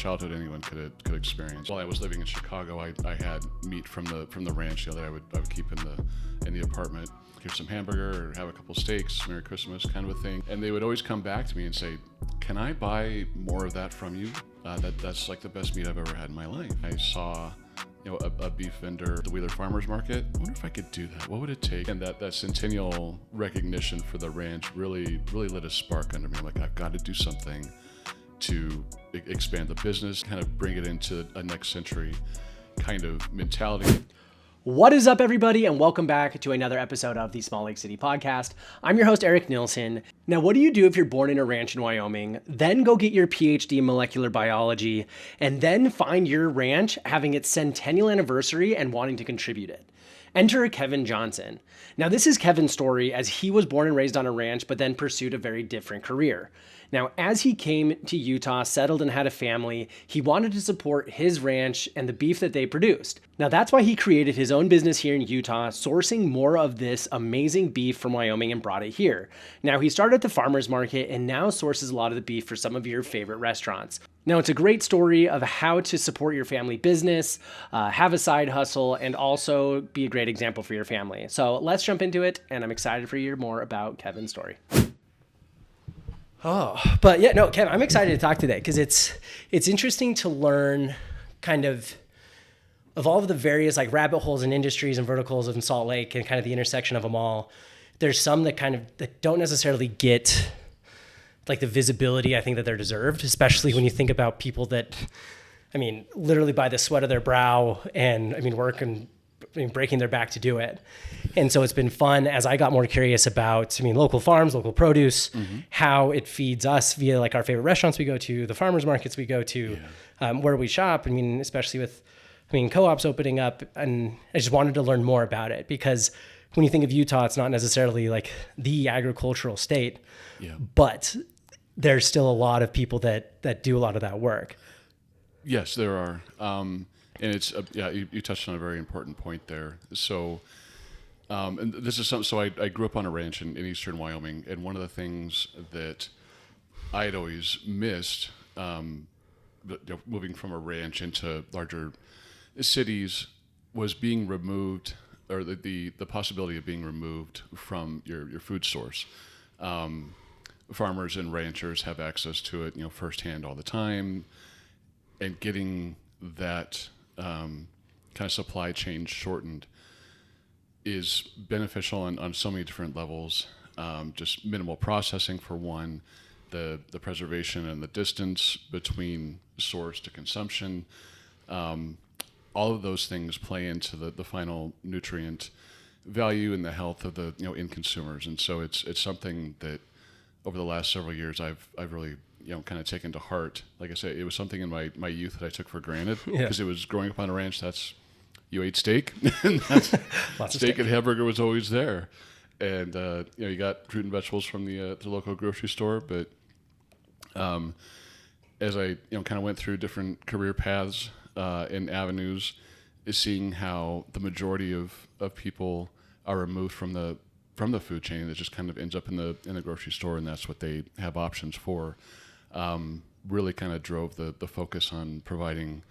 childhood anyone could experience. While I was living in Chicago, I had meat from the ranch, that I would keep in the apartment. Here's some hamburger, or have a couple steaks, Merry Christmas kind of a thing. And they would always come back to me and say, "Can I buy more of that from you? That's like the best meat I've ever had in my life." I saw a beef vendor at the Wheeler Farmers Market. I wonder if I could do that. What would it take? And that centennial recognition for the ranch really lit a spark under me. I'm like, I've got to do something to expand the business, kind of bring it into a next century kind of mentality. What is up, everybody, and welcome back to another episode of the Small Lake City Podcast. I'm your host, Eric Nilsson. Now, what do you do if you're born in a ranch in Wyoming, then go get your PhD in molecular biology, and then find your ranch having its centennial anniversary and wanting to contribute it? Enter Keven Johnson. Now, this is Kevin's story, as he was born and raised on a ranch, but then pursued a very different career. Now, as he came to Utah, settled and had a family, he wanted to support his ranch and the beef that they produced. Now, that's why he created his own business here in Utah, sourcing more of this amazing beef from Wyoming and brought it here. Now, he started at the farmer's market and now sources a lot of the beef for some of your favorite restaurants. Now, it's a great story of how to support your family business, have a side hustle, and also be a great example for your family. So let's jump into it, and I'm excited for you to hear more about Kevin's story. But yeah, no, Kev, I'm excited to talk today because it's interesting to learn kind of all of the various like rabbit holes and industries and verticals in Salt Lake and kind of the intersection of them all. There's some that don't necessarily get like the visibility I think that they're deserved, especially when you think about people that, literally by the sweat of their brow and work and breaking their back to do it. And so it's been fun as I got more curious about, local farms, local produce, how it feeds us via like our favorite restaurants we go to, the farmers markets we go to, where we shop. Especially with, co-ops opening up, and I just wanted to learn more about it because when you think of Utah, it's not necessarily like the agricultural state, but there's still a lot of people that do a lot of that work. Yes, there are. And it's, you touched on a very important point there. So, and this is something, so I grew up on a ranch in eastern Wyoming, and one of the things that I had always missed, moving from a ranch into larger cities, was being removed, or the possibility of being removed from your food source. Farmers and ranchers have access to it, firsthand all the time, and getting that kind of supply chain shortened is beneficial on so many different levels. Just minimal processing for one, the preservation and the distance between source to consumption. All of those things play into the final nutrient value and the health of the end consumers. And so it's something that over the last several years I've really kind of taken to heart. Like I said, it was something in my youth that I took for granted because it was growing up on a ranch. You ate steak, and steak and hamburger was always there. And, you got fruit and vegetables from the local grocery store. But as I, kind of went through different career paths and avenues, is seeing how the majority of people are removed from the food chain. It just kind of ends up in the grocery store, and that's what they have options for. Really kind of drove the focus on providing,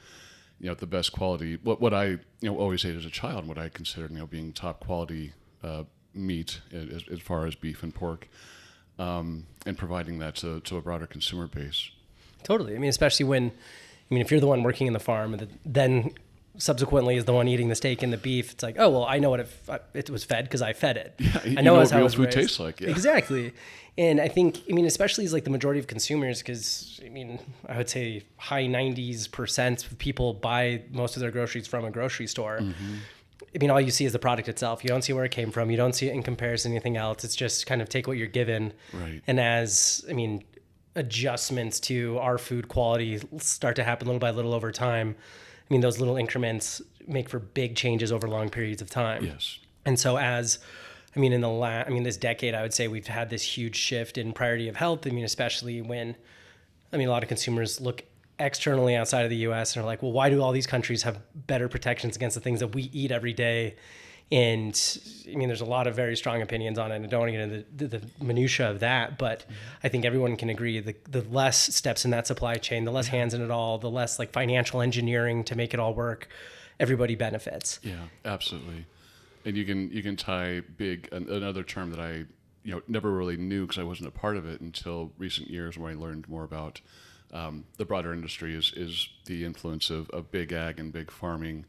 the best quality, what I, always ate as a child, and what I considered, being top quality meat as far as beef and pork, and providing that to a broader consumer base. Totally. Especially when, if you're the one working in the farm, and then subsequently is the one eating the steak and the beef, it's like, oh, well, I know what it was fed because I fed it. Yeah, I know what real food tastes like. Yeah. Exactly. And I think, especially as like the majority of consumers, because I would say high 90% of people buy most of their groceries from a grocery store. Mm-hmm. All you see is the product itself. You don't see where it came from. You don't see it in comparison to anything else. It's just kind of take what you're given. Right. And as, adjustments to our food quality start to happen little by little over time, those little increments make for big changes over long periods of time. Yes. And so as, in this decade, I would say we've had this huge shift in priority of health. Especially when, a lot of consumers look externally outside of the U.S. and are like, well, why do all these countries have better protections against the things that we eat every day? And I mean, there's a lot of very strong opinions on it, and I don't want to get into the minutia of that, but I think everyone can agree the less steps in that supply chain, the less hands in it all, the less like financial engineering to make it all work, everybody benefits. Yeah, absolutely. And you can tie another term that I never really knew because I wasn't a part of it until recent years, where I learned more about the broader industry is the influence of big ag and big farming,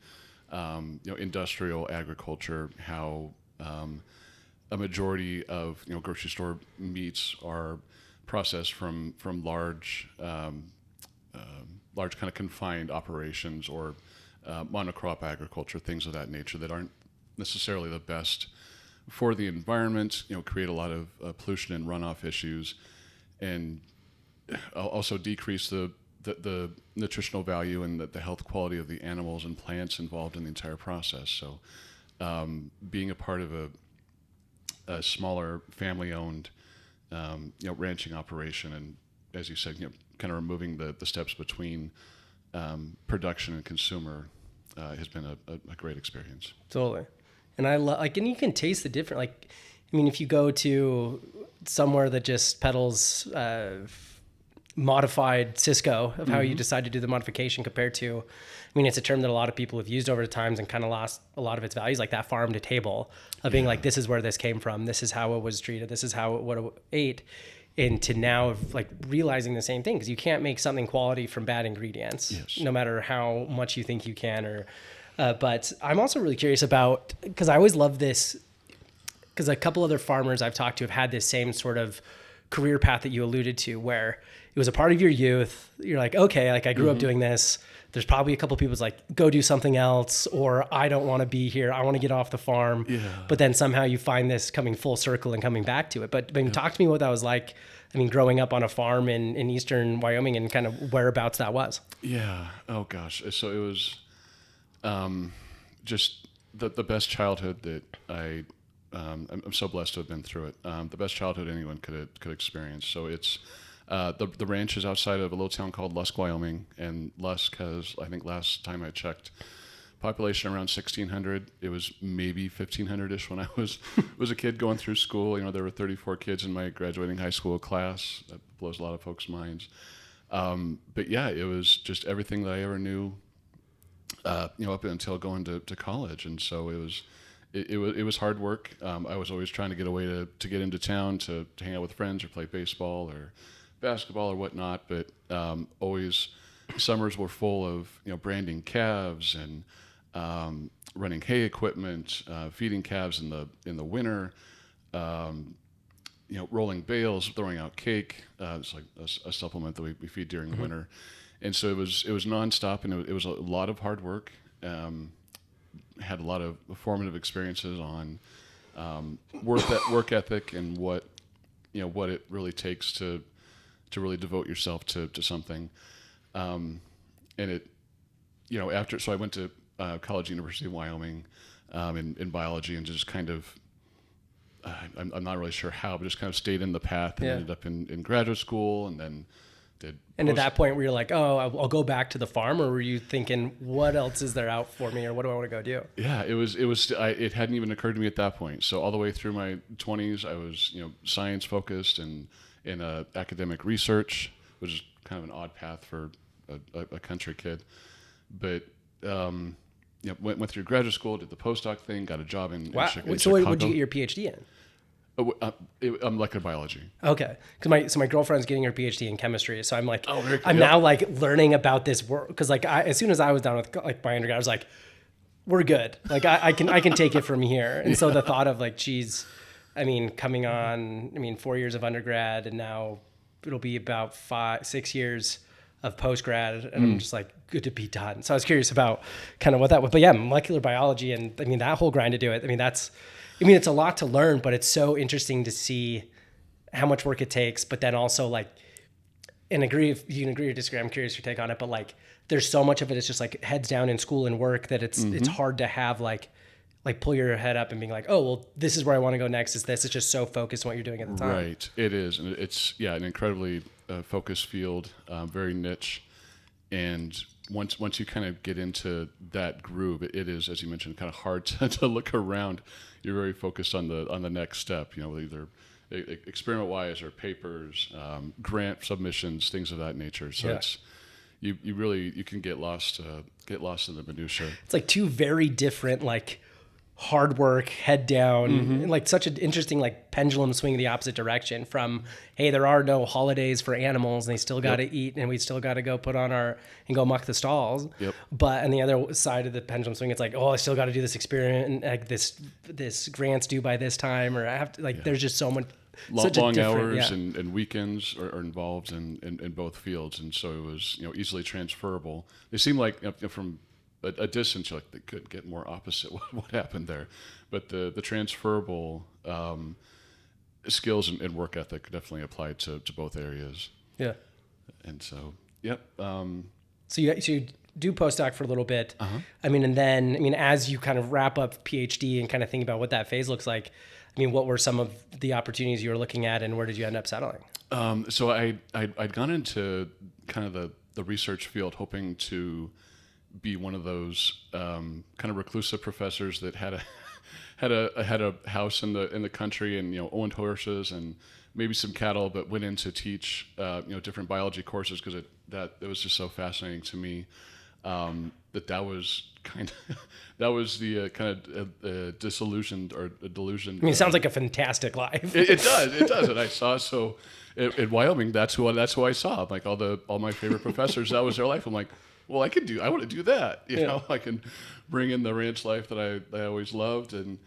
industrial agriculture, how a majority of grocery store meats are processed from large kind of confined operations, or monocrop agriculture, things of that nature that aren't necessarily the best for the environment, create a lot of pollution and runoff issues, and also decrease the nutritional value and the health quality of the animals and plants involved in the entire process. So being a part of a smaller family-owned ranching operation, and as you said, kind of removing the steps between production and consumer has been a great experience. Totally. And I love, like, and you can taste the difference. Like, I mean, if you go to somewhere that just peddles modified Cisco of how you decide to do the modification compared to, I mean, it's a term that a lot of people have used over the times and kind of lost a lot of its values, like that farm to table of being like, this is where this came from. This is how it was treated. This is how what it ate. And to now like realizing the same thing, because you can't make something quality from bad ingredients, no matter how much you think you can. Or, but I'm also really curious about, because I always love this, because a couple other farmers I've talked to have had this same sort of career path that you alluded to, where it was a part of your youth. You're like, okay, like I grew up doing this. There's probably a couple people's like, go do something else, or I don't want to be here. I want to get off the farm. Yeah. But then somehow you find this coming full circle and coming back to it. But talk to me what that was like. I mean, growing up on a farm in eastern Wyoming, and kind of whereabouts that was. Yeah. Oh gosh. So it was just the best childhood that I'm so blessed to have been through it. The best childhood anyone could experience. So it's the ranch is outside of a little town called Lusk, Wyoming, and Lusk has, I think last time I checked, population around 1,600. It was maybe 1,500-ish when I was a kid going through school. There were 34 kids in my graduating high school class. That blows a lot of folks' minds. But yeah, it was just everything that I ever knew, up until going to college. And so it was hard work. I was always trying to get away to get into town to hang out with friends or play baseball or basketball or whatnot. But always summers were full of branding calves and running hay equipment, feeding calves in the winter, rolling bales, throwing out cake. It's like a supplement that we feed during the winter. And so it was nonstop, and it was a lot of hard work. Had a lot of formative experiences on work ethic and what it really takes to really devote yourself to something. And it, after, so I went to college, University of Wyoming, in biology, and just kind of, I'm not really sure how, but just kind of stayed in the path and ended up in graduate school, and then did. And at that point, were you like, oh, I'll go back to the farm, or were you thinking, what else is there out for me, or what do I want to go do? Yeah, it hadn't even occurred to me at that point. So all the way through my 20s, I was, science focused and in academic research, which is kind of an odd path for a country kid. But went through graduate school, did the postdoc thing, got a job in Chicago. So what did you get your PhD in? Molecular biology. Okay, because my girlfriend's getting her PhD in chemistry, so I'm like, I'm now like learning about this work, because like as soon as I was done with like my undergrad, I was like, we're good. Like I can take it from here. And so the thought of like, geez, coming on 4 years of undergrad, and now it'll be about 5-6 years of post-grad, and I'm just like, good to be done. So I was curious about kind of what that was. But yeah, molecular biology, and that whole grind to do it. It's a lot to learn, but it's so interesting to see how much work it takes, but then also like, and agree if you can agree or disagree, I'm curious your take on it, but like there's so much of it, it's just like heads down in school and work, that it's hard to have like pull your head up and being like, oh, well, this is where I want to go next. It's just so focused on what you're doing at the time. Right. It is. And it's, an incredibly focused field, very niche. And once you kind of get into that groove, it is, as you mentioned, kind of hard to look around. You're very focused on the next step, either experiment wise or papers, grant submissions, things of that nature. So it's you really can get lost in the minutia. It's like two very different, like, hard work, head down, and like such an interesting like pendulum swing the opposite direction from, hey, there are no holidays for animals and they still got to eat and we still got to go put on and go muck the stalls. But on the other side of the pendulum swing, it's like, oh, I still got to do this experiment and like this grant's due by this time, or I have to, like, there's just so much. Long hours and weekends are involved in both fields, and so it was easily transferable. They seem like from a distance, you're like, they could get more opposite what happened there, but the transferable skills and work ethic definitely applied to both areas. Yeah. And so, yep. So you do postdoc for a little bit. And then as you kind of wrap up PhD and kind of think about what that phase looks like, what were some of the opportunities you were looking at, and where did you end up settling? So I'd gone into kind of the research field hoping to be one of those kind of reclusive professors that had a house in the country and owned horses and maybe some cattle, but went in to teach different biology courses because it was just so fascinating to me. That was the kind of disillusioned or a delusion. It sounds like a fantastic life. It does. And I saw in Wyoming. That's who I saw. Like all my favorite professors. That was their life. I'm like, well, I want to do that. I can bring in the ranch life that I always loved and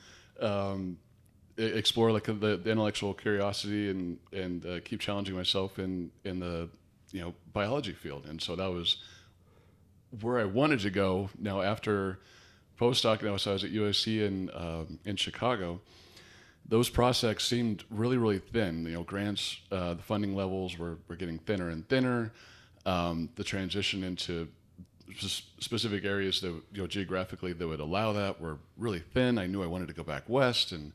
explore like the intellectual curiosity and keep challenging myself in the biology field. And so that was where I wanted to go. Now after postdoc, so I was at USC in Chicago. Those prospects seemed really, really thin. Grants, the funding levels were getting thinner and thinner. The transition into specific areas that geographically that would allow that were really thin. I knew I wanted to go back west, and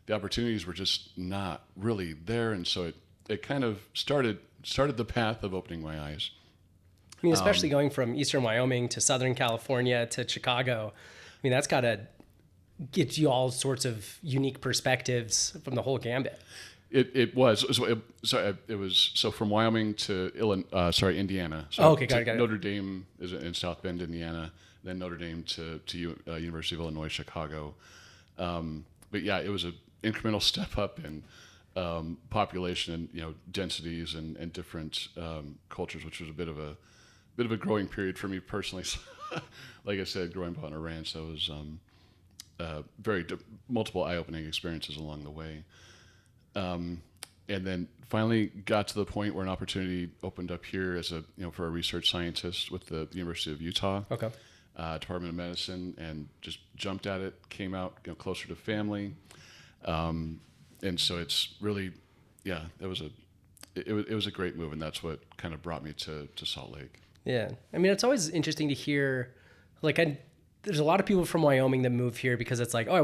the opportunities were just not really there. And so it kind of started the path of opening my eyes. Especially going from eastern Wyoming to southern California to Chicago. That's got to get you all sorts of unique perspectives from the whole gambit. It was from Wyoming to Indiana. So okay, got it. Notre Dame is in South Bend, Indiana. Then Notre Dame to University of Illinois, Chicago. But yeah, it was an incremental step up in population and densities and different cultures, which was a bit of a growing period for me personally. Like I said, growing up on a ranch, that was multiple eye-opening experiences along the way. And then finally got to the point where an opportunity opened up here as for a research scientist with the University of Utah, Department of Medicine, and just jumped at it. Came out closer to family, and so it's really, it was a great move, and that's what kind of brought me to Salt Lake. Yeah, it's always interesting to hear, there's a lot of people from Wyoming that move here because it's like, oh,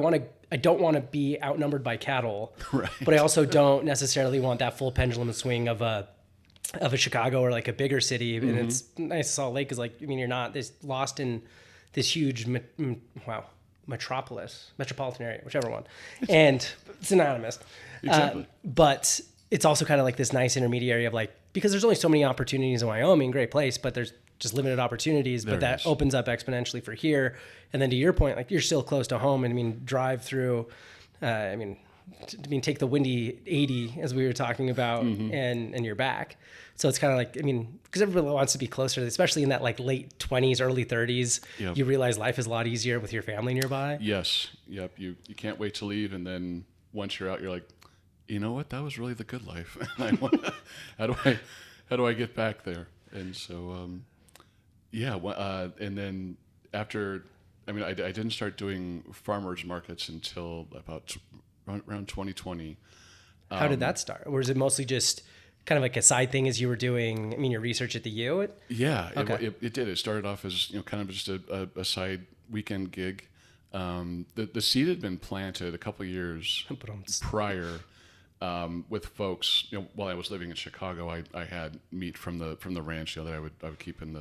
I don't want to be outnumbered by cattle, right. But I also don't necessarily want that full pendulum swing of a Chicago or like a bigger city. And it's nice. Salt Lake is you're not lost in this huge, metropolitan area, whichever one, and it's synonymous. Exactly. But it's also kind of like this nice intermediary of because there's only so many opportunities in Wyoming, great place, but there's just limited opportunities, but that opens up exponentially for here. And then to your point, you're still close to home, and drive through, take the windy 80 as we were talking about, and you're back. So it's kind of because everybody wants to be closer, especially in that late 20s, early 30s, you realize life is a lot easier with your family nearby. Yes. Yep. You can't wait to leave. And then once you're out, you're like, you know what? That was really the good life. How do I get back there? And so, and then after, I didn't start doing farmers markets until about around 2020. How did that start? Or was it mostly just kind of like a side thing as you were doing, your research at the U? Yeah, okay. It did. It started off as, kind of just a side weekend gig. The seed had been planted a couple of years prior. With folks, while I was living in Chicago, I had meat from the ranch, that I would keep in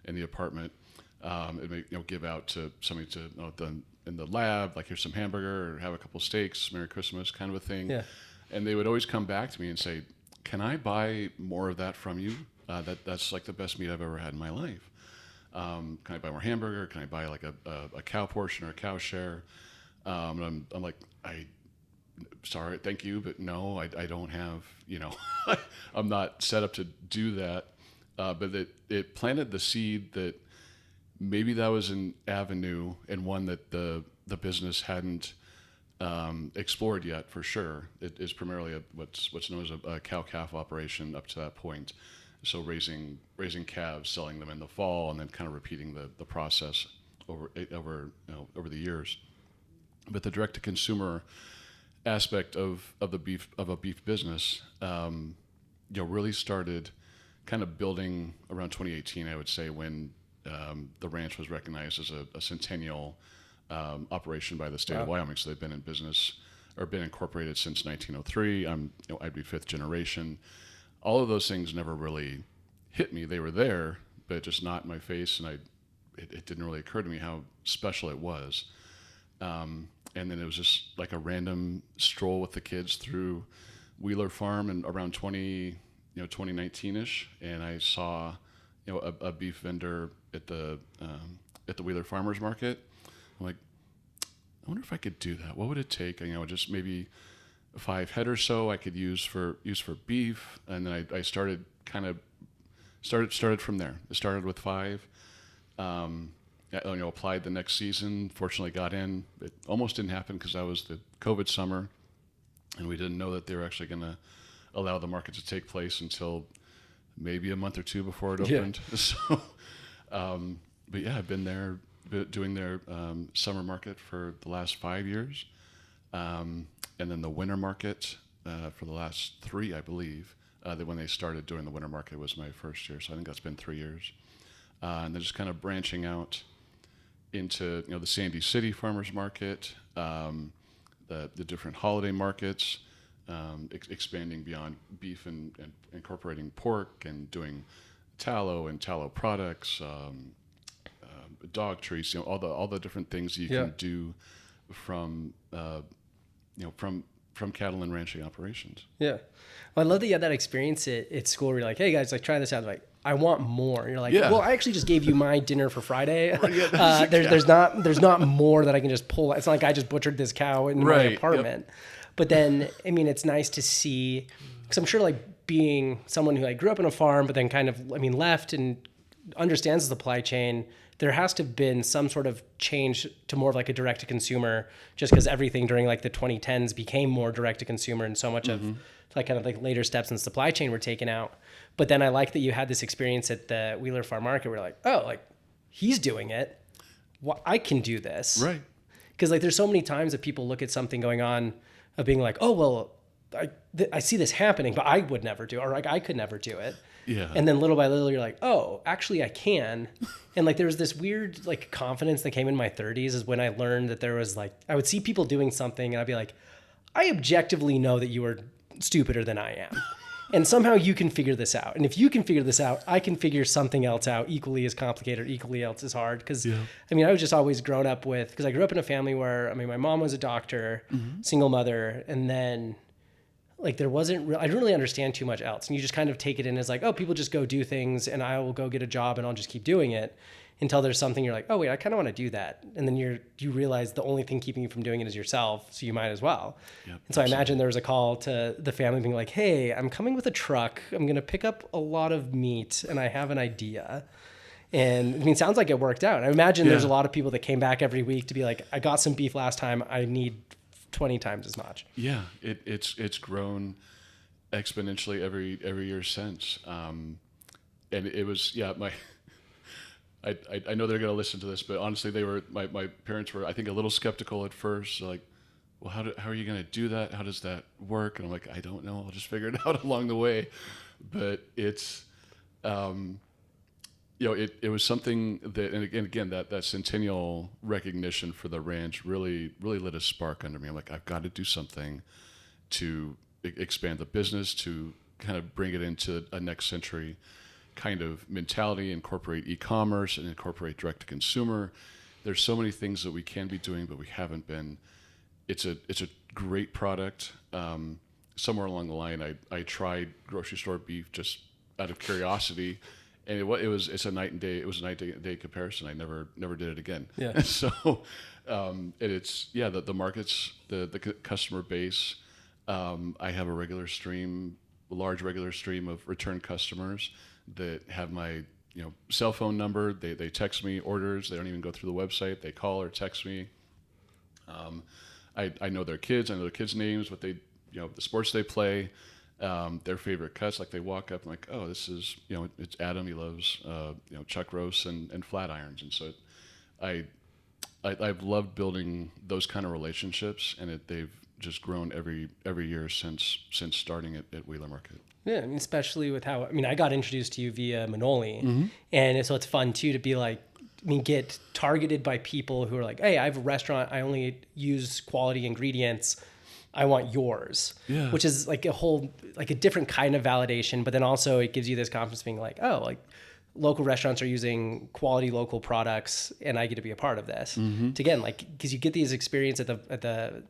in the apartment. It may give out to somebody to in the lab, like here's some hamburger or have a couple steaks, Merry Christmas kind of a thing. Yeah. And they would always come back to me and say, "Can I buy more of that from you? That's like the best meat I've ever had in my life. Can I buy more hamburger? Can I buy like a cow portion or a cow share?" And I'm like, sorry, thank you, but no, I don't have, I'm not set up to do that. But it planted the seed that maybe that was an avenue and one that the business hadn't explored yet, for sure. It is primarily what's known as a cow-calf operation up to that point. So raising calves, selling them in the fall, and then kind of repeating the process over the years. But the direct-to-consumer aspect of a beef business, really started kind of building around 2018, I would say, when the ranch was recognized as a centennial operation by the state of Wyoming. So they've been in business or been incorporated since 1903. I'd be fifth generation. All of those things never really hit me. They were there, but just not in my face, and it didn't really occur to me how special it was. And then it was just like a random stroll with the kids through Wheeler Farm and around 2019-ish, and I saw a beef vendor at the Wheeler Farmers Market. I'm like, I wonder if I could do that. What would it take? Just maybe 5 head or so I could use for beef, and then I started from there. I started with 5. Applied the next season. Fortunately, got in. It almost didn't happen because that was the COVID summer, and we didn't know that they were actually going to allow the market to take place until maybe a month or 2 before it opened. Yeah. So, but yeah, I've been there doing their summer market for the last 5 years, and then the winter market for the last 3, I believe. That when they started doing the winter market was my first year, so I think that's been 3 years. And then just kind of branching out into the Sandy City Farmers Market, the different holiday markets, expanding beyond beef and incorporating pork and doing tallow and tallow products, dog treats, all the different things you can do from cattle and ranching operations. Yeah. Well, I love that you had that experience at school where you're like, hey guys, like try this out. Like, I want more. And you're like, well, I actually just gave you my dinner for Friday. There's not more that I can just pull. It's not like I just butchered this cow in my apartment. Yep. But then, it's nice to see, because I'm sure like being someone who like grew up in a farm, but then kind of, left and understands the supply chain, there has to have been some sort of change to more of like a direct to consumer, just because everything during like the 2010s became more direct to consumer, and so much of like kind of like later steps in the supply chain were taken out. But then I like that you had this experience at the Wheeler Farm Market where you're like, oh, like he's doing it. Well, I can do this. Right. Because like there's so many times that people look at something going on of being like, oh, well, I see this happening, but I would never do it, or like I could never do it. Yeah. And then little by little, you're like, oh, actually I can. And like, there was this weird like confidence that came in my 30s is when I learned that there was like, I would see people doing something and I'd be like, I objectively know that you are stupider than I am. And somehow you can figure this out. And if you can figure this out, I can figure something else out equally as complicated, equally else as hard. Because I was just always grown up with, because I grew up in a family where, my mom was a doctor, single mother, and then like there wasn't, I didn't really understand too much else. And you just kind of take it in as like, oh, people just go do things and I will go get a job and I'll just keep doing it until there's something you're like, oh wait, I kind of want to do that. And then you realize the only thing keeping you from doing it is yourself. So you might as well. Yep, and so absolutely. I imagine there was a call to the family being like, hey, I'm coming with a truck. I'm going to pick up a lot of meat and I have an idea. And it sounds like it worked out. I imagine there's a lot of people that came back every week to be like, I got some beef last time. I need 20 times as much. Yeah, it's grown exponentially every year since. And it was I know they're going to listen to this, but honestly, they were my parents were, I think, a little skeptical at first. Like, well, how are you going to do that? How does that work? And I'm like, I don't know. I'll just figure it out along the way. But it's it was something that, and again, that centennial recognition for the ranch really lit a spark under me. I'm like, I've got to do something to expand the business, to kind of bring it into a next century. kind of mentality, incorporate e-commerce and incorporate direct to consumer. There's so many things that we can be doing, but we haven't been. It's a great product. Somewhere along the line, I tried grocery store beef just out of curiosity, and it's a night and day. It was a night and day comparison. I never did it again. Yeah. So, the markets, the customer base. I have a large regular stream of return customers that have my cell phone number. They text me orders. They don't even go through the website. They call or text me. I know their kids. I know their kids' names, what they the sports they play, their favorite cuts. Like they walk up and like, oh, this is it's Adam. He loves chuck roasts and flat irons. And so I've loved building those kind of relationships, and they've just grown every year since starting at Wheeler Market. Yeah, I mean, especially with how I got introduced to you via Manoli, and so it's fun too to be like, get targeted by people who are like, hey, I have a restaurant, I only use quality ingredients, I want yours. Yeah. Which is like a different kind of validation, but then also it gives you this confidence being like, oh, like local restaurants are using quality local products and I get to be a part of this. To again, like, because you get these experience at the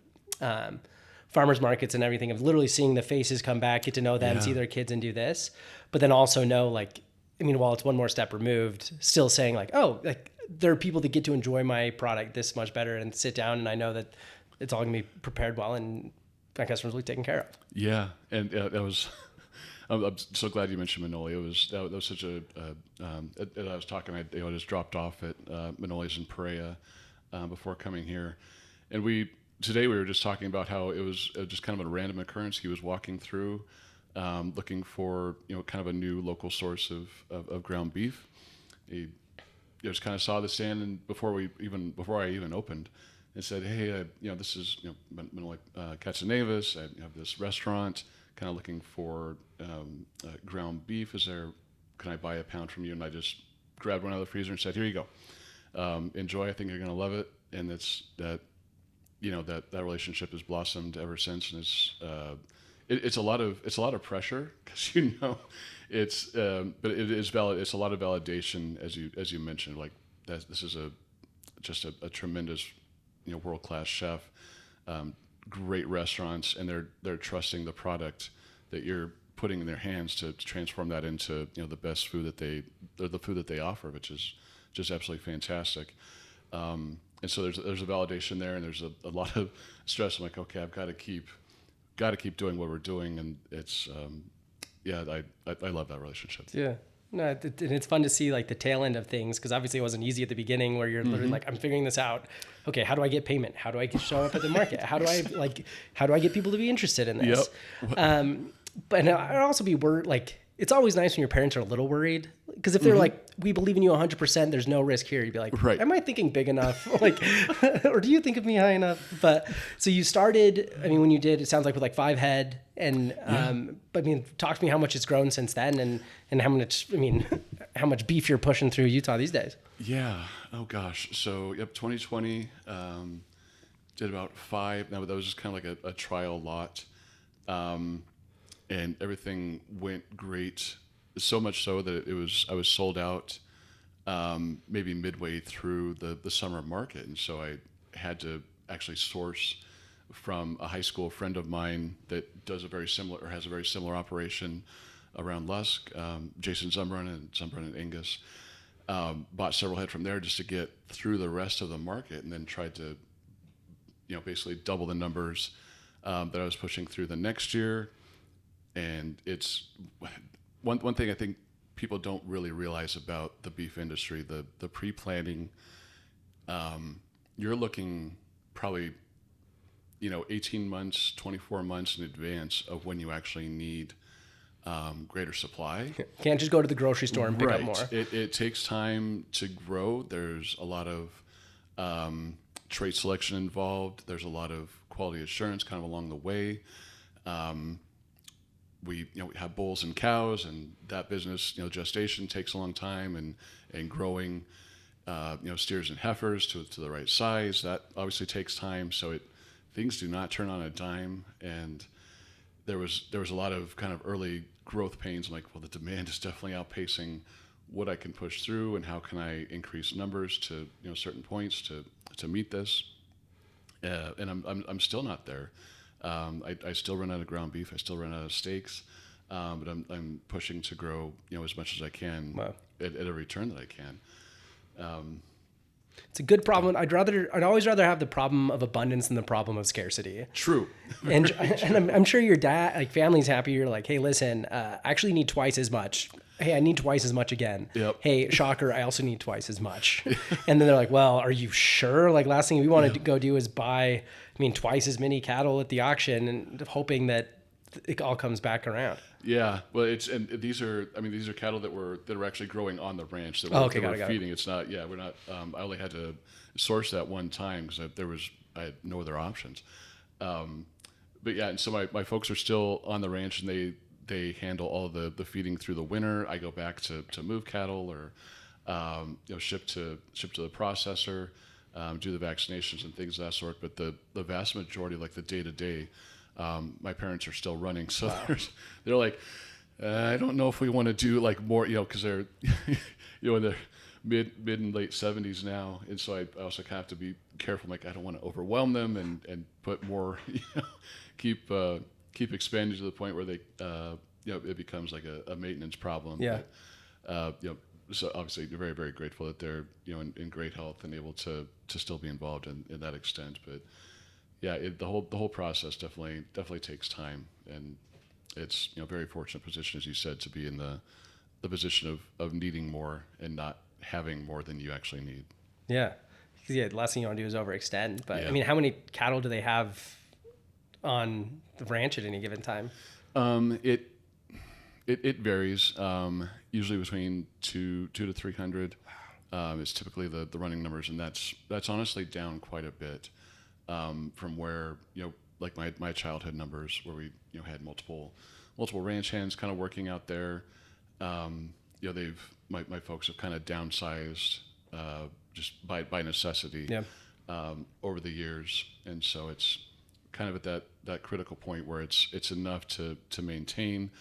farmers markets and everything of literally seeing the faces come back, get to know them, see their kids and do this, but then also know like, while it's one more step removed, still saying like, oh, like there are people that get to enjoy my product this much better and sit down and I know that it's all gonna be prepared well and my customers will be taken care of. Yeah, and that was. I'm so glad you mentioned Manoli. That was such a. As I was talking, I just dropped off at Manoli's in Perea before coming here, and today we were just talking about how it was just kind of a random occurrence. He was walking through, looking for kind of a new local source of ground beef. He just kind of saw the stand, and before I even opened, and said, "Hey, this is Manoli Katsanevis. I have this restaurant, kind of looking for ground beef. Can I buy a pound from you?" And I just grabbed one out of the freezer and said, "Here you go. Enjoy. I think you're going to love it." And that relationship has blossomed ever since. And it's a lot of pressure because but it is valid. It's a lot of validation as you mentioned. Like this is just a tremendous world-class chef, great restaurants, and they're trusting the product that you're putting in their hands to transform that into the best food the food that they offer, which is just absolutely fantastic. And so there's a validation there, and there's a lot of stress. I'm like, okay, I've got to keep doing what we're doing, and it's I love that relationship. Yeah. No, and it's fun to see like the tail end of things, because obviously it wasn't easy at the beginning where you're literally like, I'm figuring this out. Okay, how do I get payment? How do I show up at the market? How do I get people to be interested in this? Yep. But I'd also be worried, like, it's always nice when your parents are a little worried, because if they're like, we believe in you 100%, there's no risk here. You'd be like, right. Am I thinking big enough? Like, or do you think of me high enough? But so you started, when you did, it sounds like with like 5 head, and but talk to me how much it's grown since then, and how much, how much beef you're pushing through Utah these days. Yeah. Oh gosh. So 2020 did about 5. Now that was just kind of like a trial lot. And everything went great, so much so that I was sold out maybe midway through the summer market. And so I had to actually source from a high school friend of mine that has a very similar operation around Lusk, Jason Zumbrun and Angus. Bought several head from there just to get through the rest of the market, and then tried to basically double the numbers that I was pushing through the next year. And it's one thing I think people don't really realize about the beef industry, the pre-planning. You're looking probably 18 months, 24 months in advance of when you actually need greater supply. Can't just go to the grocery store and pick up more. It takes time to grow. There's a lot of trait selection involved. There's a lot of quality assurance kind of along the way. We have bulls and cows, and that business, gestation takes a long time, and growing, steers and heifers to the right size, that obviously takes time. So things do not turn on a dime, and there was a lot of kind of early growth pains. I'm like, well, the demand is definitely outpacing what I can push through, and how can I increase numbers to certain points to meet this. And I'm still not there. I still run out of ground beef. I still run out of steaks. But I'm pushing to grow as much as I can. Wow. at a return that I can. It's a good problem. I'd always rather have the problem of abundance than the problem of scarcity. True. And I'm sure your dad, like, family's happy. You're like, hey, listen, I actually need twice as much. Hey, I need twice as much again. Yep. Hey, shocker, I also need twice as much. And then they're like, well, are you sure? Like, last thing we want to go do is buy, twice as many cattle at the auction, and hoping that it all comes back around. Yeah, well, these are cattle that were actually growing on the ranch that we're feeding. It's not, we're not. I only had to source that one time because I had no other options. But yeah, and so my folks are still on the ranch, and they handle all of the feeding through the winter. I go back to move cattle or ship to the processor, do the vaccinations and things of that sort. But the vast majority, like the day to day. My parents are still running, so they're like, I don't know if we want to do like more, because they're, in their mid and late 70s now, and so I also have to be careful. Like, I don't want to overwhelm them and put more, keep expanding to the point where they, it becomes like a maintenance problem. Yeah. But, so obviously they're very, very grateful that they're in great health and able to still be involved in that extent, but. Yeah, the whole process definitely takes time, and it's very fortunate position, as you said, to be in the position of needing more and not having more than you actually need. Yeah, because the last thing you want to do is overextend. But how many cattle do they have on the ranch at any given time? It varies. Usually between 200 to 300 is typically the running numbers, and that's honestly down quite a bit. From where like my childhood numbers, where we had multiple ranch hands kind of working out there. My folks have kind of downsized just by necessity over the years, and so it's kind of at that critical point where it's enough to maintain,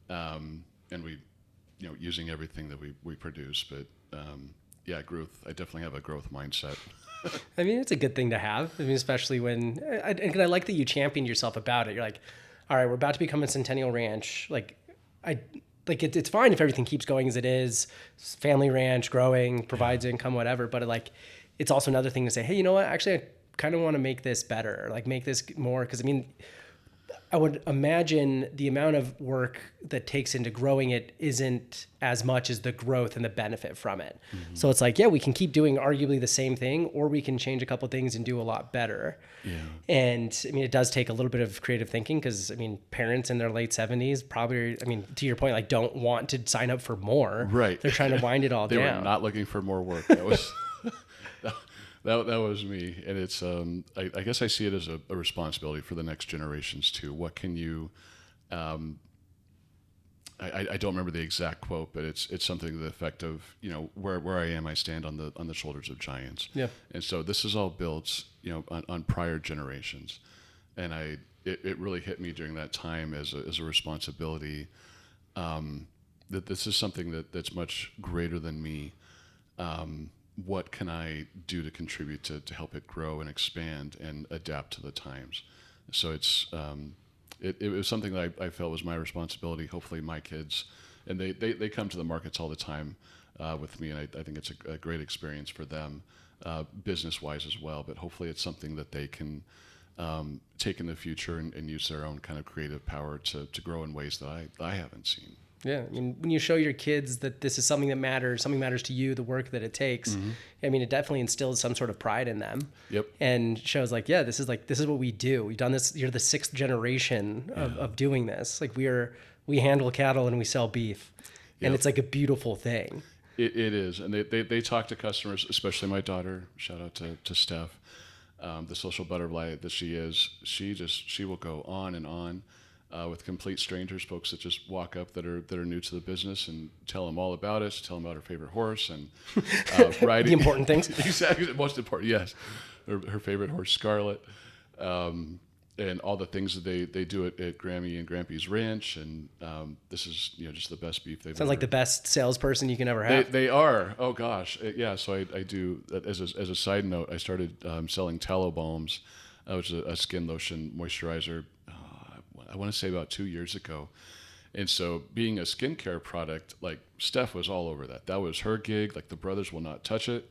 and we using everything that we produce, but growth. I definitely have a growth mindset. It's a good thing to have. Especially when, and I like that you championed yourself about it. You're like, all right, we're about to become a centennial ranch. It's fine if everything keeps going as it is. Family ranch, growing, provides income, whatever. But it's also another thing to say, hey, you know what? Actually, I kind of want to make this better. Like, make this more, because I would imagine the amount of work that takes into growing it isn't as much as the growth and the benefit from it. Mm-hmm. So it's like, we can keep doing arguably the same thing, or we can change a couple of things and do a lot better. Yeah. And it does take a little bit of creative thinking, because parents in their late 70s probably, to your point, like, don't want to sign up for more. Right. They're trying to wind it all they down. They were not looking for more work. That was That was me, and it's I guess I see it as a responsibility for the next generations too. What can you? I don't remember the exact quote, but it's something to the effect of where I am, I stand on the shoulders of giants. Yeah. And so this is all built on prior generations, and it really hit me during that time as a responsibility, that this is something that's much greater than me. What can I do to contribute to help it grow and expand and adapt to the times? So it's it was something that I felt was my responsibility. Hopefully my kids, and they come to the markets all the time with me, and I think it's a great experience for them, business-wise as well. But hopefully it's something that they can take in the future and use their own kind of creative power to grow in ways that I haven't seen. Yeah, when you show your kids that this is something that matters, something matters to you, the work that it takes, mm-hmm. It definitely instills some sort of pride in them. Yep. And shows this is what we do. We've done this. You're the 6th generation of doing this. We handle cattle and we sell beef, and it's like a beautiful thing. It is, and they talk to customers, especially my daughter. Shout out to Steph, the social butterfly that she is. She will go on and on. With complete strangers, folks that just walk up that are new to the business, and tell them all about it, tell them about her favorite horse and riding. The important things. Exactly, the most important, yes. Her favorite horse, Scarlet. and all the things that they do at Grammy and Grampy's Ranch, and this is just the best beef they've Sounds ever. like the best salesperson you can ever have. They are. Oh gosh, yeah. So I do as a side note. I started selling tallow balms, which is a skin lotion moisturizer. I want to say about 2 years ago, and so being a skincare product, like Steph was all over that. That was her gig. Like the brothers will not touch it.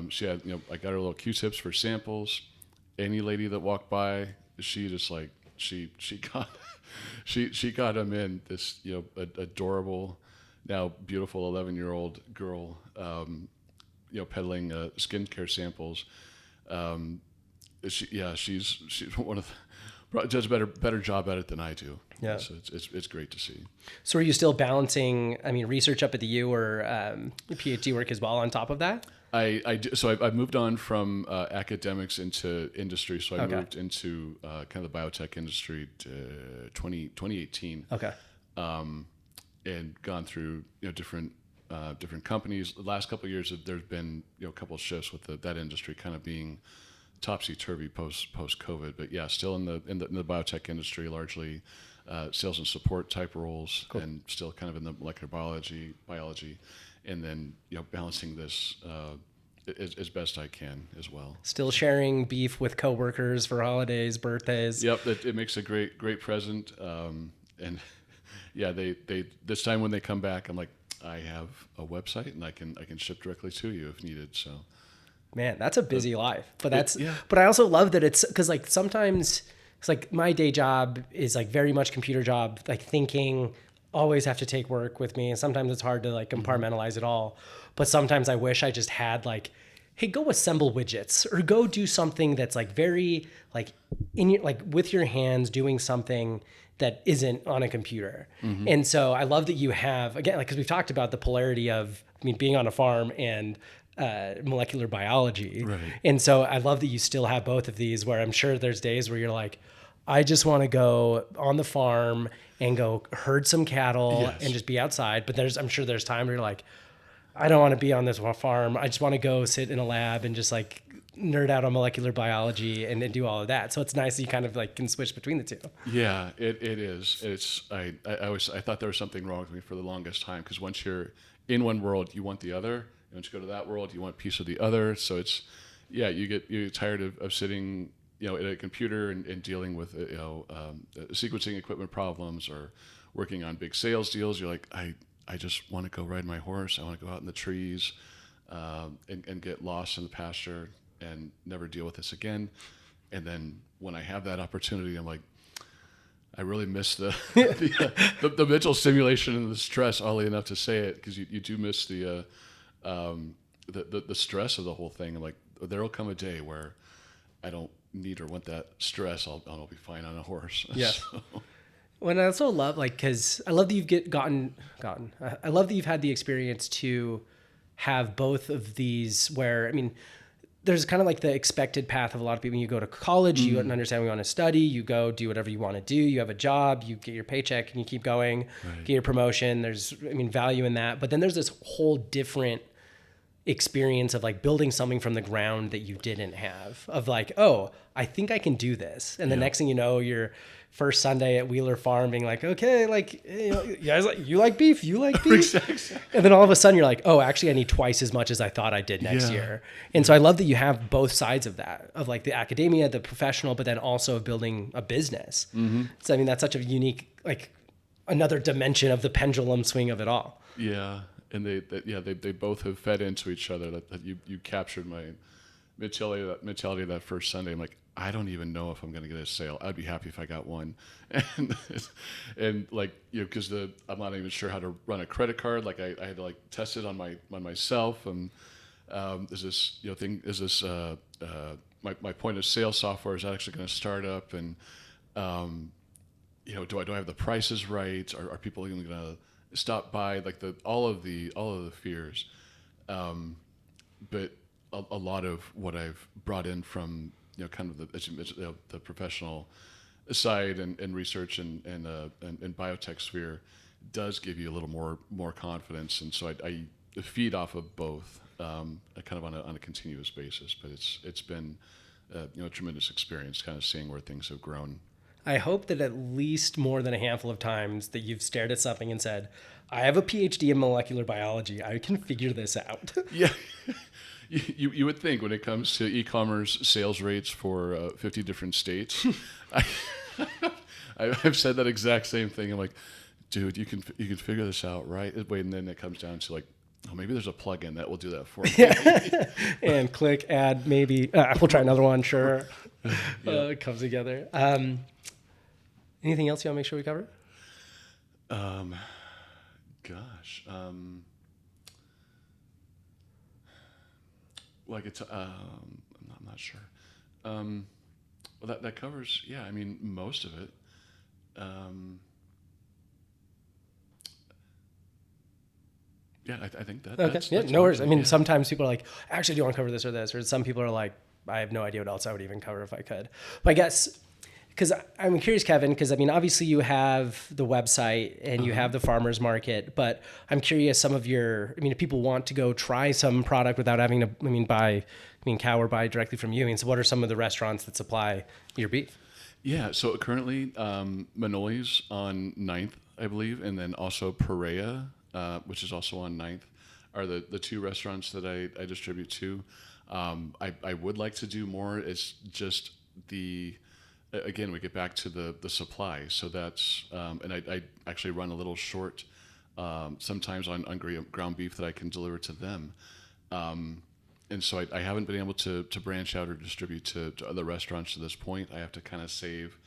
She had I got her little Q-tips for samples. Any lady that walked by, she just like she got she got them in. This adorable, now beautiful 11-year-old girl, peddling skincare samples. She's one of does a better job at it than I do. Yeah, so it's great to see. So are you still balancing? I mean, research up at the U or PhD work as well on top of that? I do. So I've moved on from academics into industry. So I moved into kind of the biotech industry 2018. Okay. And gone through different companies. The last couple of years, there's been a couple of shifts with that industry kind of being topsy turvy post COVID. But yeah, still in the biotech industry, largely sales and support type roles, cool. And still kind of in the molecular biology. And then balancing this as best I can as well. Still sharing beef with coworkers for holidays, birthdays. Yep, it makes a great present. And yeah, they this time when they come back, I'm like, I have a website and I can ship directly to you if needed. So, man, that's a busy life. But but I also love that it's because like sometimes it's like my day job is like very much computer job, like thinking. Always have to take work with me, and sometimes it's hard to like compartmentalize it all. But sometimes I wish I just had like, hey, go assemble widgets or go do something that's like very like in your like with your hands doing something that isn't on a computer. Mm-hmm. And so I love that you have again like because we've talked about the polarity of being on a farm and molecular biology, right. And so I love that you still have both of these. Where I'm sure there's days where you're like, I just want to go on the farm and go herd some cattle and just be outside. But I'm sure there's time where you're like, I don't want to be on this farm. I just want to go sit in a lab and just like nerd out on molecular biology and do all of that. So it's nice that you kind of like can switch between the two. Yeah, it is. I thought there was something wrong with me for the longest time because once you're in one world, you want the other. And once you go to that world, you want a piece of the other. So it's, you get tired of sitting at a computer and dealing with sequencing equipment problems or working on big sales deals. You're like, I just want to go ride my horse. I want to go out in the trees and get lost in the pasture and never deal with this again. And then when I have that opportunity, I'm like, I really miss the mental stimulation and the stress, oddly enough to say it, because you do miss the stress of the whole thing. I'm like, there'll come a day where I don't need or want that stress. I'll be fine on a horse. Yeah. So. Well, and I also love because I love that you've gotten. I love that you've had the experience to have both of these. Where there's kind of like the expected path of a lot of people. You go to college, you understand what you want to study, you go do whatever you want to do. You have a job, you get your paycheck, and you keep going. Right. Get your promotion. There's value in that, but then there's this whole different experience of like building something from the ground that you didn't have of like, oh, I think I can do this. And the next thing you know, your first Sunday at Wheeler Farm being like, okay, like, you guys you like beef, Exactly. And then all of a sudden you're like, oh, actually I need twice as much as I thought I did next year. And so I love that you have both sides of that, of like the academia, the professional, but then also building a business. Mm-hmm. So that's such a unique, like another dimension of the pendulum swing of it all. Yeah. And they both have fed into each other. That you captured my mentality that first Sunday. I'm like, I don't even know if I'm going to get a sale. I'd be happy if I got one, and like because I'm not even sure how to run a credit card. Like I had to like test it on myself, and is this thing? Is this my point of sale software is actually going to start up? And do I have the prices right? Are people even going to stop by? Like all of the fears, but a lot of what I've brought in from kind of the professional side and research and biotech sphere does give you a little more confidence, and so I feed off of both kind of on a continuous basis. But it's been a tremendous experience, kind of seeing where things have grown. I hope that at least more than a handful of times that you've stared at something and said, I have a PhD in molecular biology. I can figure this out. Yeah. You would think when it comes to e-commerce sales rates for 50 different states, I've said that exact same thing. I'm like, dude, you can figure this out, right? Wait, and then it comes down to like, oh, maybe there's a plugin that will do that for me. And click, add, maybe. We'll try another one, sure. It comes together. Anything else you want to make sure we cover? Like it's, I'm not sure. Well, that covers, yeah, I mean, most of it. Yeah, I think that. Okay. That's No worries. I mean, yeah. sometimes people are like, actually, do you want to cover this or this? Or some people are like, I have no idea what else I would even cover if I could. But I guess, because I'm curious, Keven, because I mean, obviously you have the website and you have the farmer's market, but I'm curious if people want to go try some product without having to, buy cow or buy directly from you. I mean, so what are some of the restaurants that supply your beef? Yeah, so currently Manoli's on 9th, I believe, and then also Perea, which is also on 9th, are the two restaurants that I distribute to. I would like to do more. It's just again, we get back to the supply. So that's, and I actually run a little short sometimes on ground beef that I can deliver to them. And so I haven't been able to branch out or distribute to other restaurants to this point. I have to kind of save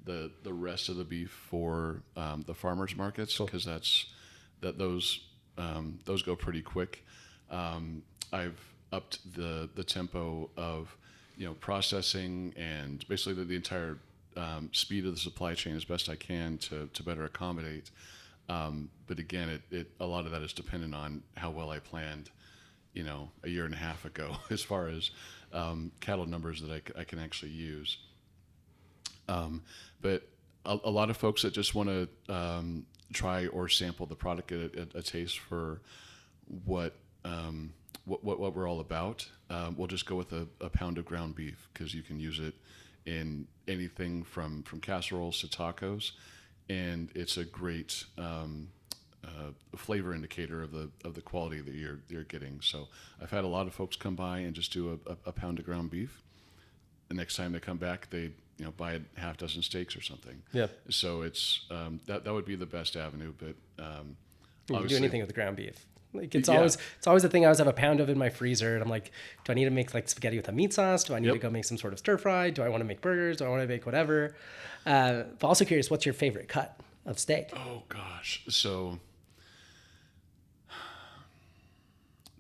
the rest of the beef for the farmers markets, because those go pretty quick. I've upped the tempo of processing and basically the entire speed of the supply chain as best I can to better accommodate. But again, a lot of that is dependent on how well I planned a year and a half ago, as far as cattle numbers that I can actually use. But a lot of folks that just want to try or sample the product, get a taste for what we're all about, we'll just go with a pound of ground beef, because you can use it in anything from casseroles to tacos, and it's a great flavor indicator of the quality that you're getting. So I've had a lot of folks come by and just do a pound of ground beef. The next time they come back, they buy a half dozen steaks or something. Yeah. So it's that would be the best avenue. But you can do anything with ground beef. Like it's always the thing. I always have a pound of in my freezer, and I'm like, do I need to make like spaghetti with a meat sauce? Do I need to go make some sort of stir fry? Do I want to make burgers? Do I want to make whatever? But also curious, what's your favorite cut of steak? Oh gosh, so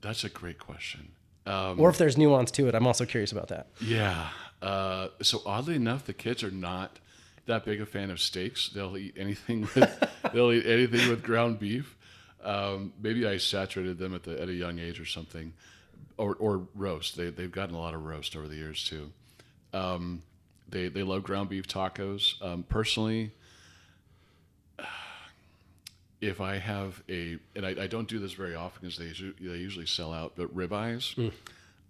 that's a great question. Or if there's nuance to it, I'm also curious about that. Yeah. So oddly enough, the kids are not that big a fan of steaks. They'll eat anything with ground beef. Maybe I saturated them at a young age or something, or roast. They've gotten a lot of roast over the years too. They love ground beef tacos. Personally, if I have and I don't do this very often because they usually sell out, but ribeyes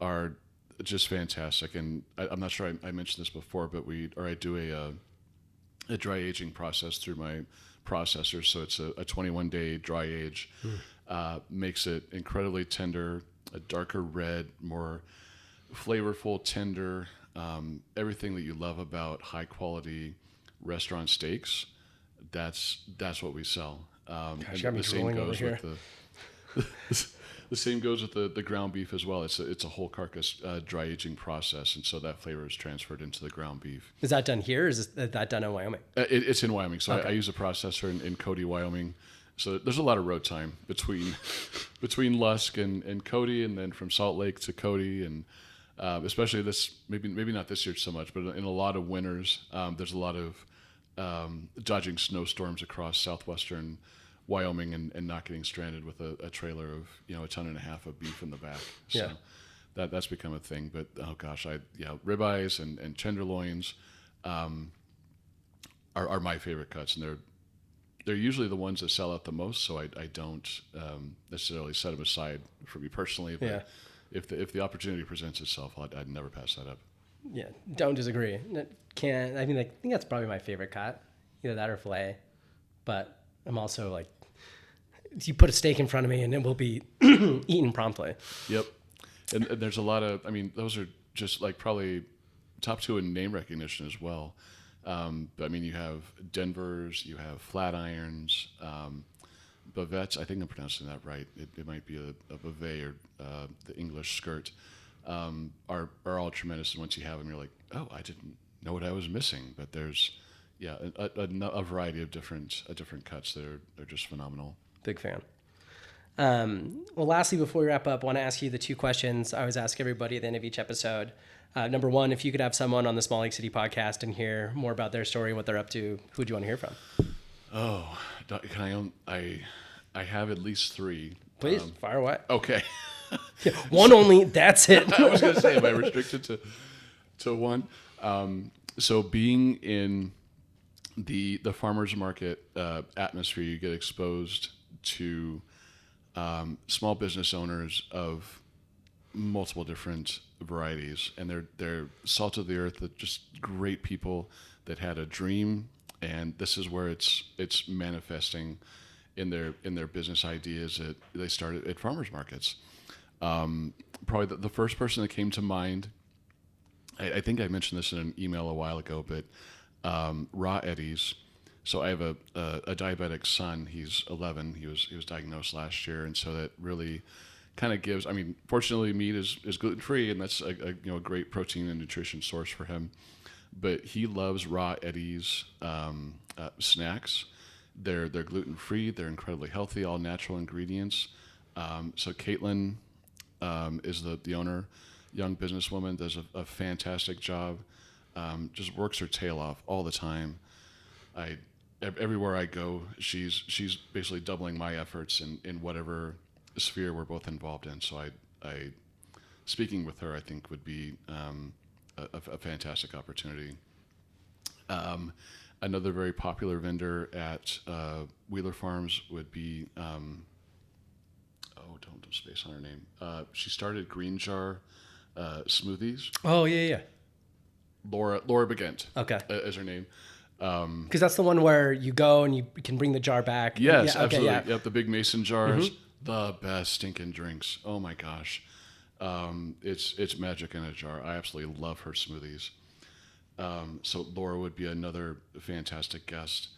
are just fantastic. And I'm not sure I mentioned this before, but I do a dry aging process through my processor. So it's a 21-day dry age, makes it incredibly tender, a darker red, more flavorful, tender, everything that you love about high quality restaurant steaks. That's what we sell. Gosh, and the same goes with the ground beef as well. It's a whole carcass dry aging process, and so that flavor is transferred into the ground beef. Is that done here, or is that done in Wyoming? It's in Wyoming. So I use a processor in Cody, Wyoming. So there's a lot of road time between Lusk and Cody, and then from Salt Lake to Cody, and especially this maybe not this year so much, but in a lot of winters, there's a lot of dodging snowstorms across southwestern Wyoming and not getting stranded with a trailer of a ton and a half of beef in the back. So that's become a thing. But oh gosh, ribeyes and tenderloins are my favorite cuts, and they're usually the ones that sell out the most. So I don't necessarily set them aside for me personally. But if the opportunity presents itself, I'd never pass that up. Yeah, don't disagree. Can't. I mean, I think that's probably my favorite cut, either that or filet. But I'm also like, you put a steak in front of me and it will be eaten promptly. Yep. And there's a lot of, I mean, those are just like probably top two in name recognition as well. But I mean, you have Denvers, you have Flatirons, Bavettes. I think I'm pronouncing that right. It might be a Bavet or the English skirt. Are all tremendous. And once you have them, you're like, oh, I didn't know what I was missing. But there's, yeah, a variety of different cuts that are just phenomenal. Big fan. Well, lastly, before we wrap up, I want to ask you the two questions I always ask everybody at the end of each episode. Number one, if you could have someone on the Small Lake City podcast and hear more about their story, what they're up to, who would you want to hear from? Oh, can I have at least three. Please, fire away. Okay. Yeah, one only, that's it. I was going to say, am I restricted to one? So being in the farmer's market atmosphere, you get exposed to small business owners of multiple different varieties, and they're salt of the earth, just great people that had a dream, and this is where it's manifesting in their business ideas that they started at farmers markets. Probably the first person that came to mind, I think I mentioned this in an email a while ago, but Raw Eddie's. So I have a diabetic son. He's 11. He was diagnosed last year, and so that really kind of gives. I mean, fortunately, meat is gluten free, and that's a great protein and nutrition source for him. But he loves Raw Eddie's snacks. They're gluten free. They're incredibly healthy, all natural ingredients. So Caitlin is the owner, young businesswoman, does a fantastic job. Just works her tail off all the time. Everywhere I go, she's basically doubling my efforts in whatever sphere we're both involved in. So I speaking with her, I think would be a fantastic opportunity. Another very popular vendor at Wheeler Farms would be don't space on her name. She started Green Jar smoothies. Oh yeah. Laura Begent. Okay. Is her name. Because that's the one where you go and you can bring the jar back. Yes, yeah, absolutely. Okay, yeah. Yep, the big mason jars. Mm-hmm. The best stinking drinks. Oh my gosh. It's magic in a jar. I absolutely love her smoothies. So Laura would be another fantastic guest.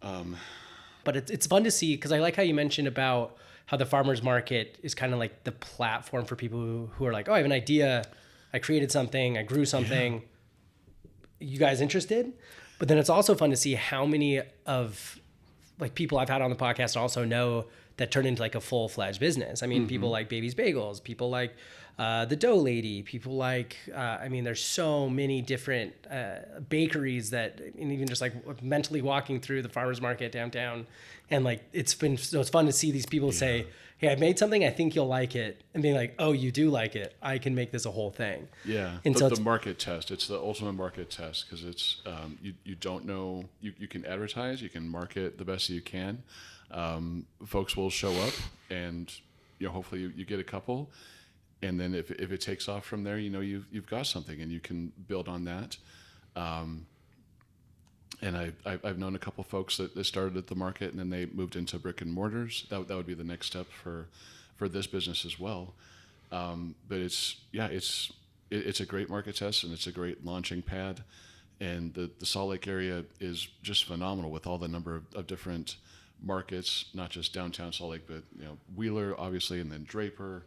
But it's fun to see, because I like how you mentioned about how the farmer's market is kind of like the platform for people who are like, oh, I have an idea. I created something. I grew something. Yeah. You guys interested? But then it's also fun to see how many of like people I've had on the podcast also know that turned into like a full-fledged business. I mean, mm-hmm. people like Baby's Bagels, people like the Dough Lady, people like, there's so many different bakeries that, and even just like mentally walking through the farmer's market downtown. And like, it's fun to see these people say, hey, I made something, I think you'll like it. And being like, oh, you do like it. I can make this a whole thing. Yeah. And the market test, it's the ultimate market test, because it's, you don't know, you can advertise, you can market the best that you can. Folks will show up, and hopefully you get a couple, and then if it takes off from there, you've got something, and you can build on that. And I've known a couple folks that started at the market, and then they moved into brick and mortars. That would be the next step for this business as well. But it's a great market test, and it's a great launching pad. And the Salt Lake area is just phenomenal with all the number of different markets, not just downtown Salt Lake, but Wheeler, obviously, and then Draper,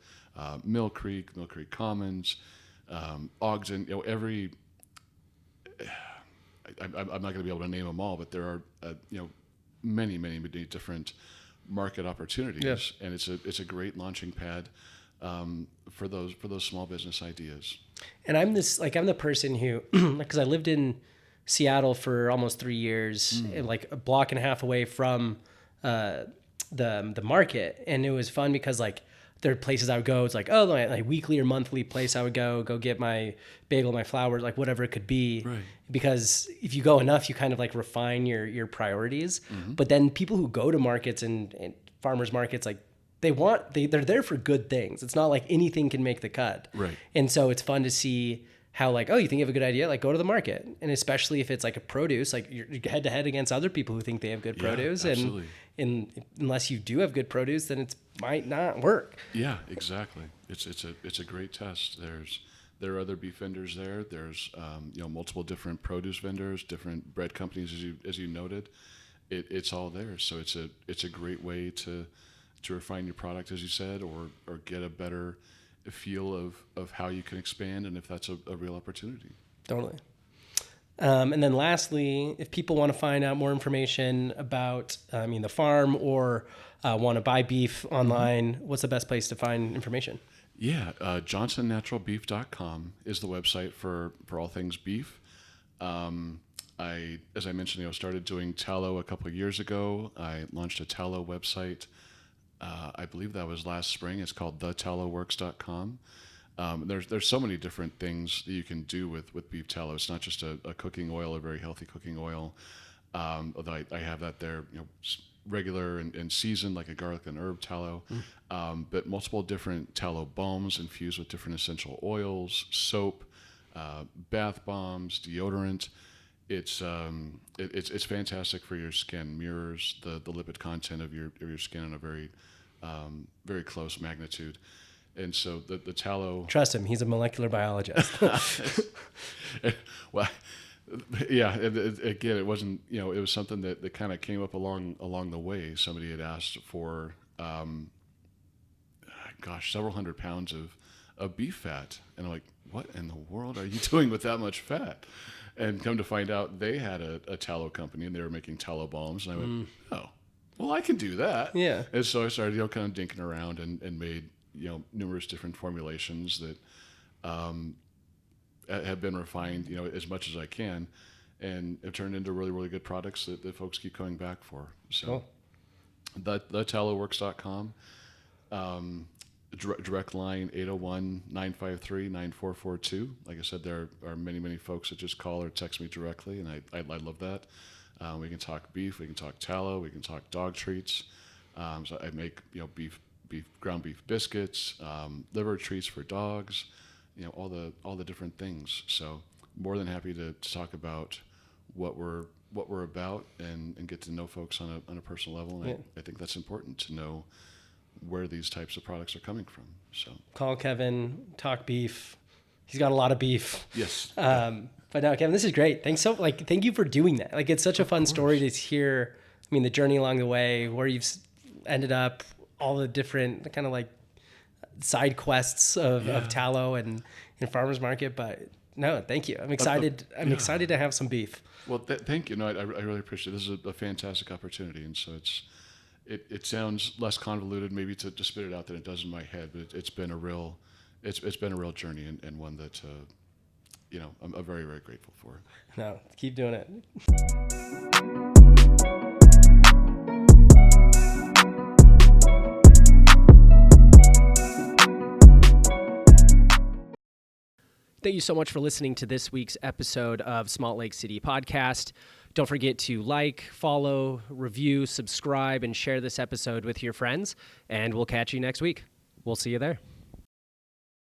Mill Creek Commons, Ogden. I'm not going to be able to name them all, but there are many different market opportunities, yes. And it's a great launching pad for those small business ideas. And I'm the person who, because I lived in Seattle for almost 3 years, and like a block and a half away from the market, and it was fun because like there are places I would go. It's like, oh, my weekly or monthly place I would go get my bagel, my flour, like whatever it could be. Right. Because if you go enough, you kind of like refine your priorities. Mm-hmm. But then people who go to markets and farmers markets, like they're there for good things. It's not like anything can make the cut. Right. And so it's fun to see how like, oh, you think you have a good idea? Like go to the market. And especially if it's like a produce, like you're head to head against other people who think they have good produce. Absolutely. And unless you do have good produce, then it might not work. Yeah, exactly. It's a great test. There are other beef vendors there. There's multiple different produce vendors, different bread companies, as you noted. It's all there. So it's a great way to refine your product, as you said, or get a better feel of how you can expand and if that's a real opportunity. Totally. And then lastly, if people want to find out more information about, the farm or want to buy beef online, what's the best place to find information? Yeah, johnsonnaturalbeef.com is the website for all things beef. As I mentioned, started doing tallow a couple of years ago. I launched a tallow website. I believe that was last spring. It's called thetallowworks.com. There's so many different things that you can do with beef tallow. It's not just a cooking oil, a very healthy cooking oil. Although I have that there, regular and seasoned like a garlic and herb tallow, but multiple different tallow balms infused with different essential oils, soap, bath bombs, deodorant. It's fantastic for your skin. Mirrors the lipid content of your skin in a very very close magnitude. And so the tallow. Trust him, he's a molecular biologist. Well, yeah. Again, it wasn't. It was something that kind of came up along the way. Somebody had asked for, several hundred pounds of beef fat, and I'm like, what in the world are you doing with that much fat? And come to find out, they had a tallow company, and they were making tallow balms. And I went, oh, well, I can do that. Yeah. And so I started, kind of dinking around and made, numerous different formulations that have been refined, as much as I can, and have turned into really, really good products that folks keep coming back for. So, cool. thetallowworks.com. Direct line 801-953-9442. Like I said, there are many, many folks that just call or text me directly, and I love that. We can talk beef, we can talk tallow, we can talk dog treats. So I make ground beef biscuits, liver treats for dogs, all the different things. So more than happy to talk about what we're about and get to know folks on a personal level. And I think that's important to know where these types of products are coming from. So call Keven, talk beef. He's got a lot of beef. Yes. But no, Keven, this is great. Thank you for doing that. Like, it's such a fun story to hear. The journey along the way, where you've ended up, all the different kind of like side quests of tallow and farmers market. But no, thank you. I'm excited. I'm excited to have some beef. Well, thank you. No, I really appreciate it. This is a fantastic opportunity. And so it sounds less convoluted maybe to spit it out than it does in my head, but it's been a real journey and one that I'm very, very grateful for. No, keep doing it. Thank you so much for listening to this week's episode of Salt Lake City Podcast. Don't forget to like, follow, review, subscribe, and share this episode with your friends. And we'll catch you next week. We'll see you there.